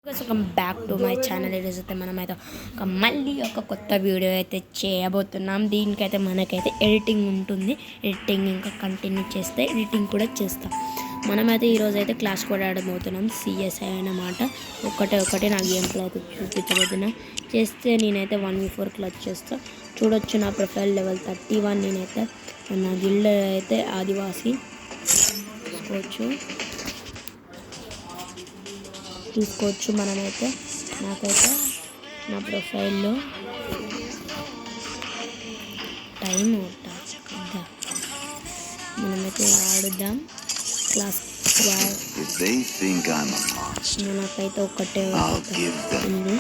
Welcome back to my channel. ఈరోజైతే మనమైతే మళ్ళీ ఒక కొత్త వీడియో అయితే చేయబోతున్నాం. దీనికైతే మనకైతే ఎడిటింగ్ ఉంటుంది. ఎడిటింగ్ ఇంకా కంటిన్యూ చేస్తే ఎడిటింగ్ కూడా చేస్తాం. మనమైతే ఈరోజైతే క్లాస్ కూడా ఆడబోతున్నాం. సిఎస్ఐ అన్నమాట. ఒకటే నా గేమ్ ప్లే అయితే చూపించబోతున్నా. చేస్తే నేనైతే 1v4 క్లచ్ చేస్తా. చూడొచ్చు నా ప్రొఫైల్ లెవెల్ 31. నేనైతే నా గిల్డ్ అయితే ఆదివాసి చూసుకోవచ్చు. మనమైతే నాకైతే నా ప్రొఫైల్లో టైం మనమైతే ఆడుద్దాం. క్లాస్ నాకైతే ఒకటే ఉంది.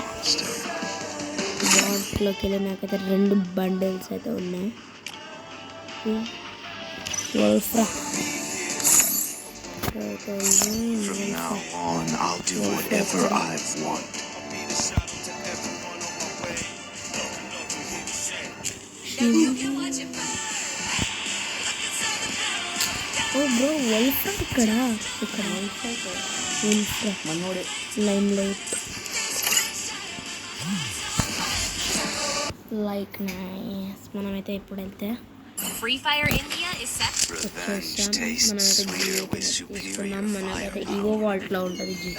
బాట్లోకి వెళ్ళి నాకైతే 2 బండిల్స్ అయితే ఉన్నాయి. వోల్ఫ్రా From now on, I'll do whatever I want. ఓ బ్రో వోల్ఫ్రా ఇక్కడ వోల్ఫ్రా మనోడే లైమ్ లైట్ లైక్ నైస్. మనమైతే ఇప్పుడు వెళ్తే Free Fire India is set. తీసుకున్నాం. మనకైతే ఈవో వాల్ట్లో ఉంటుంది.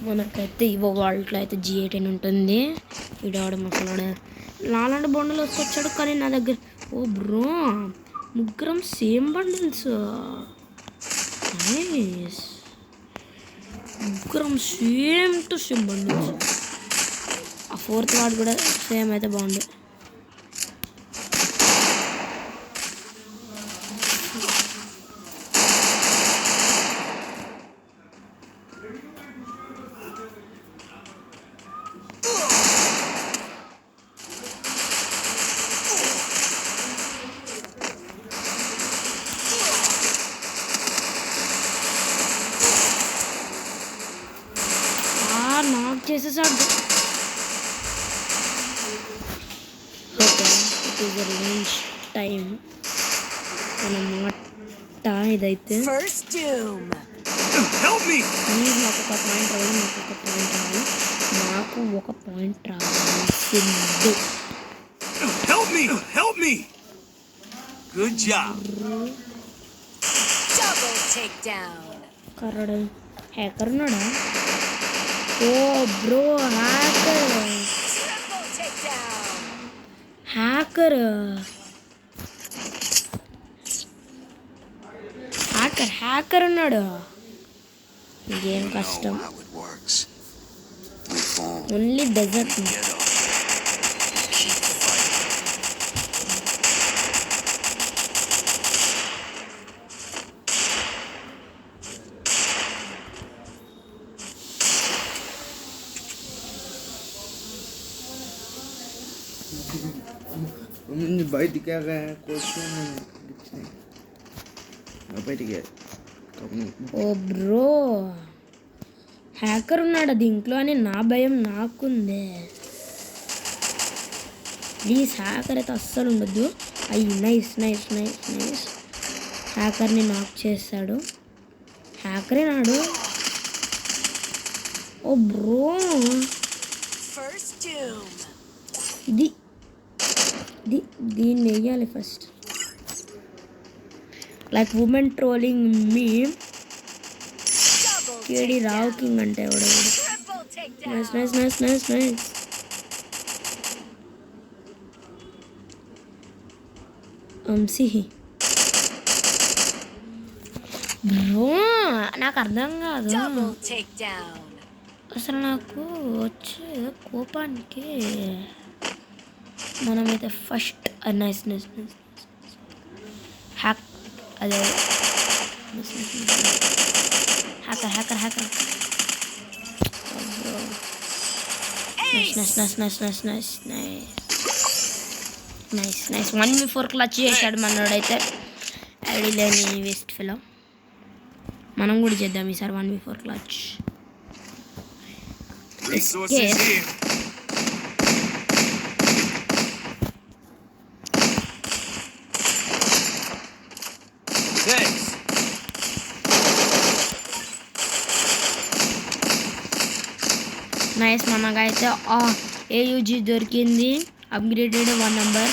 మనకైతే ఈవో వాల్ట్లో అయితే G18 ఉంటుంది. వీడాడు మసలాడు నాలాంటి బండిలు వసుకొచ్చాడు. కానీ నా దగ్గర ఓ బ్రో ముగ్గురం సేమ్ బండిల్స్. ముగ్గురం సేమ్ టు సేమ్ బండిల్స్. ఆ 4th వాడు కూడా సేమ్ అయితే బాగుంది. నాకు చేసేసాడు. టైం అన్నమాట ఇదైతే. నాకు ఒక పాయింట్ రావాలి, నాకు ఒక పాయింట్ రావాల్సింది. కర్రడు హ్యాకర్ ఉన్నాడా? ఓ బ్రో హ్యాకర్ ఉన్నాడు. ఇదేం కష్టం. ఓన్లీ డెజర్ట్ బయటికి బయటికి. ఓ బ్రో హ్యాకర్ ఉన్నాడు దీంట్లో అని నా భయం నాకుంది. ప్లీజ్ హ్యాకర్ అయితే అస్సలు ఉండొద్దు. అయ్యి నైస్ నైస్ నైస్ నైస్. హ్యాకర్ని నాక్ చేస్తాడు. హ్యాకరే నాడు. ఓ బ్రో దీన్ని వేయాలి ఫస్ట్. లైక్ ఉమెన్ ట్రోలింగ్ మీ కేడి రావు కింగ్ అంటే ఎవడు. Nice nice nice nice nice. Bro నాకు అర్థం కాదు అసలు. నాకు వచ్చే కోపానికి మనమైతే first nice nice nice hack అదే hacker hacker hacker. Nice nice nice nice nice nice nice nice. 1v4 clutch చేశాడు మనోడైతే. ఐడి లేని వేస్ట్ ఫెలో. మనం కూడా చేద్దాం ఈసారి 1v4 క్లచ్. నైస్, మనకైతే ఏయూజీ దొరికింది, upgraded 1 number.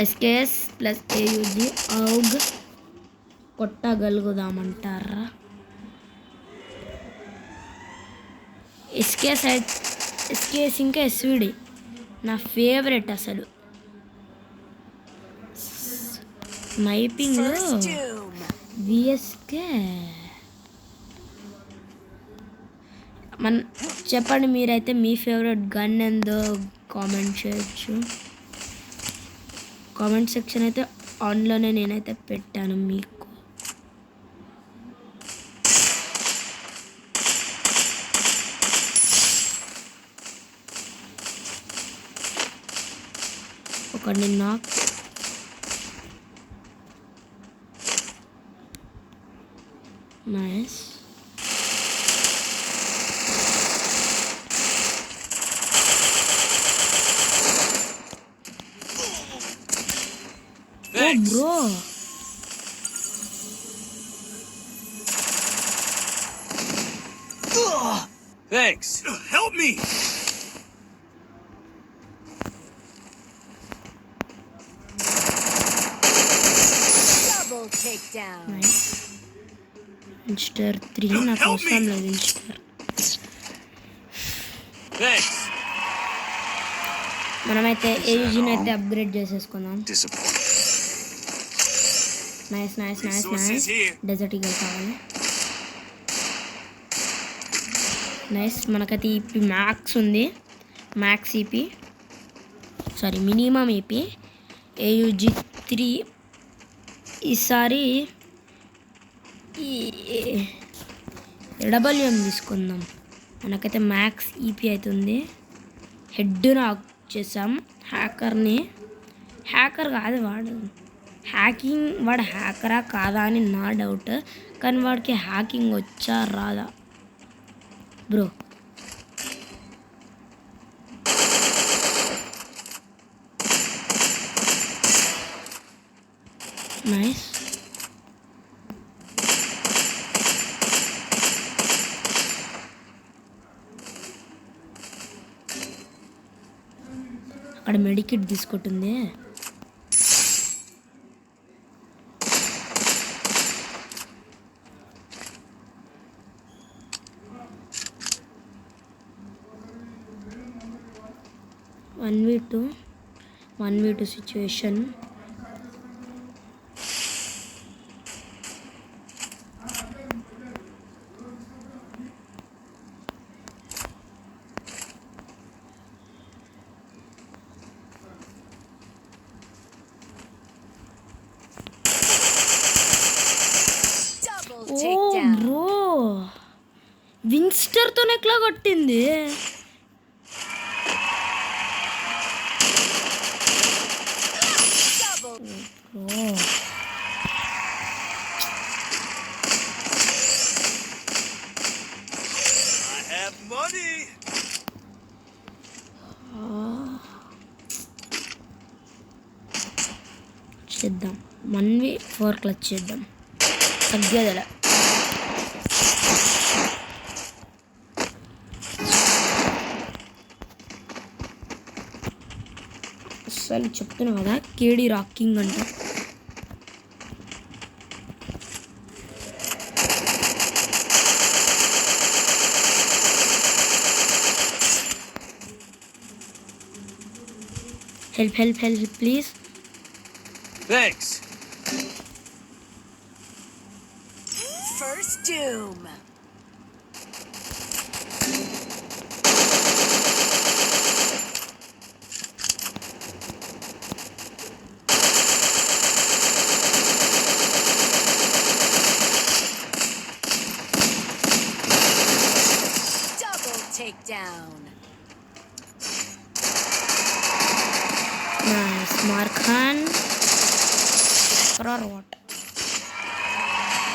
SKS plus AUG AUG కొట్టగలుగుదామంటారా? ఎస్కేఎస్ ఇంకా ఎస్విడి నా ఫేవరెట్ అసలు. స్నైపింగ్లో విఎస్కే చెప్పండి మీరైతే మీ ఫేవరెట్ గన్ ఏందో కామెంట్ చేయొచ్చు. కామెంట్ సెక్షన్ అయితే ఆన్లోనే నేనైతే పెట్టాను మీకు. ఒకటి knock. Nice. Bro Thanks. Help me. Double takedown. ఇన్స్టర్ 3 నాకు అవసరం లేదు. ఇన్స్టర్ Thanks. మనమైతే ఏయూజీని అయితే అప్గ్రేడ్ చేసేసుకుందాం. Disappointed. Nice nice nice nice. Desert eagle కావాలి. నైస్, మనకైతే ఈపీ మ్యాక్స్ ఉంది. Max EP, sorry minimum EP. AUG 3 ఈసారి డబ్ల్యూఎం తీసుకుందాం. మనకైతే మ్యాక్స్ ఈపీ అవుతుంది. హెడ్ నాక్ చేసాం హ్యాకర్ని. హ్యాకర్ కాదు వాడు, వాడు హ్యాకరా కాదా అని నా డౌట్. కానీ వాడికి హ్యాకింగ్ వచ్చా రాదా బ్రో? నైస్. అక్కడ మెడికిట్ తీసుకుంటుంది. One v two situation. Bro విన్స్టర్తో ఎట్లా కొట్టింది? చేద్దాం 1v4 క్లచ్ చేద్దాం. తగ్గేదలా అసలు చెప్తున్నా కదా, కేడీ రాకింగ్ అంట. Help help help please. Thanks. First doom. Double takedown. Nice, Markhan. Or what?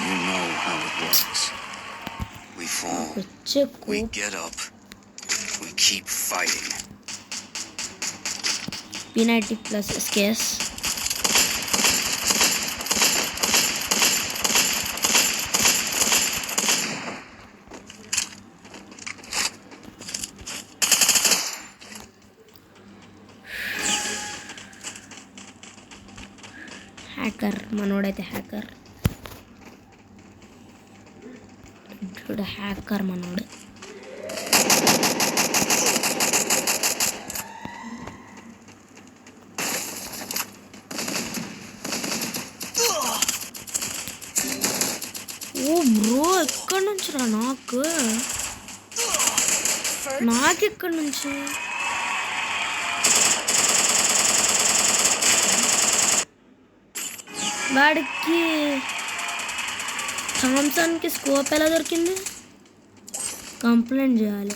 You know how it works. We fall. We get up. We keep fighting. P90 plus SKS. Hacker మనోడైతే hacker చూడు, hacker మనోడు. ఓ bro, ఎక్కడి నుంచి రా? నాకు ఎక్కడి నుంచి? వాడికి థామ్సన్కి స్కోప్ ఎలా దొరికింది? కంప్లైంట్ చేయాలి.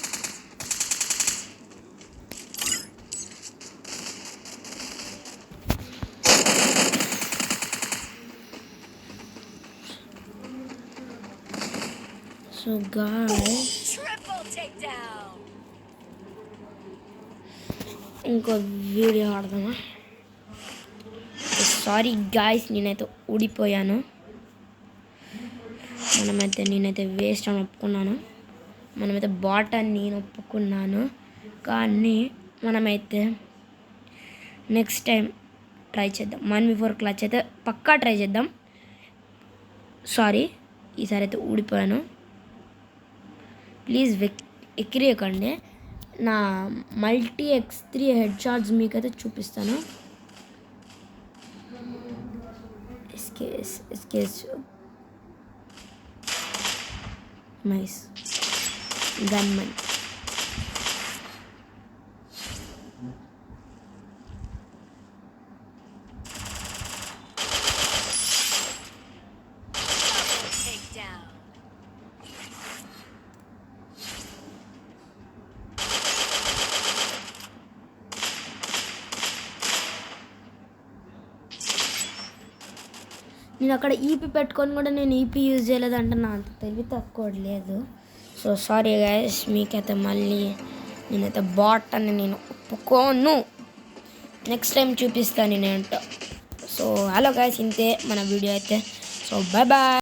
So guys, Triple takedown. ఇంకో వీడియో ఆడదామా? సారీ గాయ్స్, నేనైతే ఊడిపోయాను. నేనైతే వేస్ట్ అని ఒప్పుకున్నాను. మనమైతే బాట్ అని నేను ఒప్పుకున్నాను. కానీ మనమైతే నెక్స్ట్ టైం ట్రై చేద్దాం. 1v4 క్లచ్ అయితే పక్కా ట్రై చేద్దాం. సారీ, ఈసారి అయితే ఊడిపోయాను. ప్లీజ్ ఎక్కిరియకండి. నా మల్టీ X3 హెడ్ షాట్స్ మీకైతే చూపిస్తాను. SK's nice gunman. Takedown. నేను అక్కడ ఈపీ పెట్టుకొని కూడా నేను ఈపీ యూజ్ చేయలేదంటే నా అంత తెలివి తక్కువ లేదు. సో సారీ గైస్, మీకైతే మళ్ళీ నేనైతే బాట్ అని నేను ఒప్పుకోను. నెక్స్ట్ టైం చూపిస్తాను నేనేంటో. సో హలో గైస్, ఇంతే మన వీడియో అయితే. So bye bye.